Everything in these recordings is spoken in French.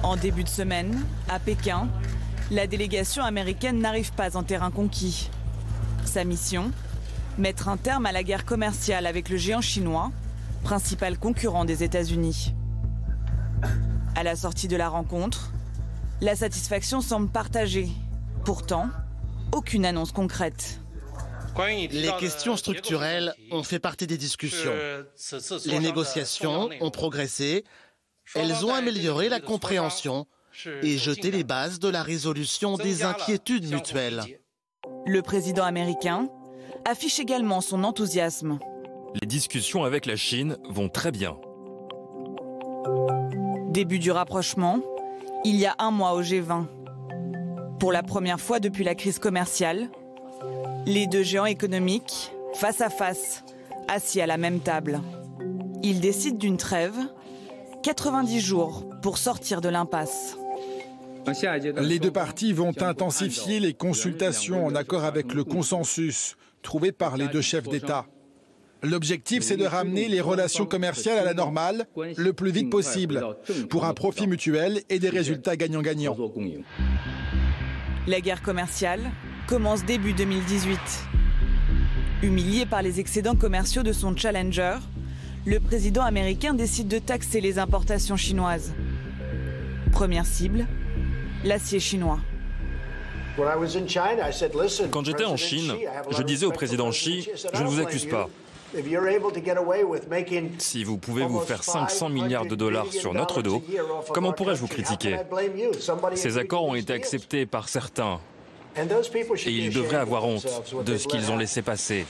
En début de semaine, à Pékin, la délégation américaine n'arrive pas en terrain conquis. Sa mission ? Mettre un terme à la guerre commerciale avec le géant chinois, principal concurrent des États-Unis. À la sortie de la rencontre, la satisfaction semble partagée. Pourtant, aucune annonce concrète. Les questions structurelles ont fait partie des discussions. Les négociations ont progressé, elles ont amélioré la compréhension et jeté les bases de la résolution des inquiétudes mutuelles. Le président américain affiche également son enthousiasme. Les discussions avec la Chine vont très bien. Début du rapprochement, il y a un mois au G20. Pour la première fois depuis la crise commerciale, les deux géants économiques, face à face, assis à la même table. Ils décident d'une trêve, 90 jours pour sortir de l'impasse. Les deux parties vont intensifier les consultations en accord avec le consensus trouvé par les deux chefs d'État. L'objectif, c'est de ramener les relations commerciales à la normale le plus vite possible, pour un profit mutuel et des résultats gagnant-gagnant. La guerre commerciale commence début 2018. Humilié par les excédents commerciaux de son challenger, le président américain décide de taxer les importations chinoises. Première cible, l'acier chinois. Quand j'étais en Chine, je disais au président Xi, je ne vous accuse pas. Si vous pouvez vous faire 500 milliards de dollars sur notre dos, comment pourrais-je vous critiquer? Ces accords ont été acceptés par certains et ils devraient avoir honte de ce qu'ils ont laissé passer.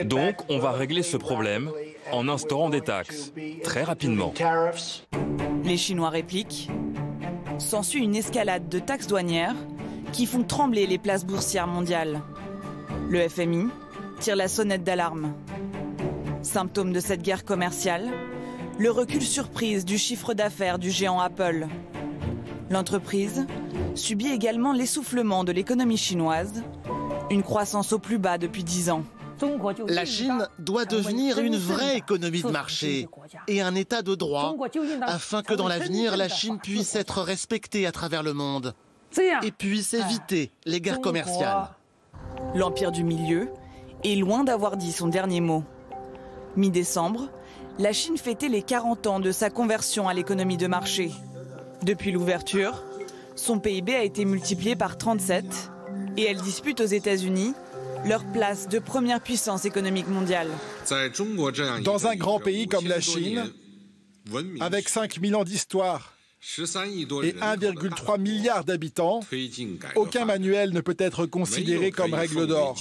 Donc, on va régler ce problème en instaurant des taxes, très rapidement. Les Chinois répliquent. S'ensuit une escalade de taxes douanières qui font trembler les places boursières mondiales. Le FMI tire la sonnette d'alarme. Symptôme de cette guerre commerciale, le recul surprise du chiffre d'affaires du géant Apple. L'entreprise subit également l'essoufflement de l'économie chinoise, une croissance au plus bas depuis 10 ans. La Chine doit devenir une vraie économie de marché et un état de droit, afin que dans l'avenir, la Chine puisse être respectée à travers le monde et puisse éviter les guerres commerciales. L'Empire du Milieu est loin d'avoir dit son dernier mot. Mi-décembre, la Chine fêtait les 40 ans de sa conversion à l'économie de marché. Depuis l'ouverture, son PIB a été multiplié par 37 et elle dispute aux États-Unis leur place de première puissance économique mondiale. Dans un grand pays comme la Chine, avec 5000 ans d'histoire et 1,3 milliard d'habitants, aucun manuel ne peut être considéré comme règle d'or.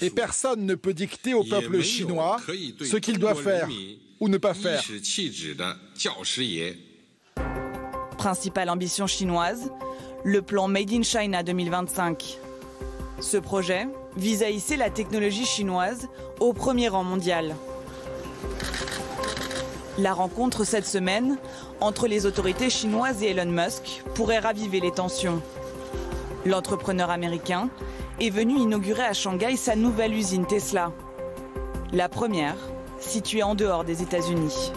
Et personne ne peut dicter au peuple chinois ce qu'il doit faire ou ne pas faire. Principale ambition chinoise, le plan Made in China 2025. Ce projet vise à hisser la technologie chinoise au premier rang mondial. La rencontre cette semaine entre les autorités chinoises et Elon Musk pourrait raviver les tensions. L'entrepreneur américain est venu inaugurer à Shanghai sa nouvelle usine Tesla. La première, située en dehors des États-Unis.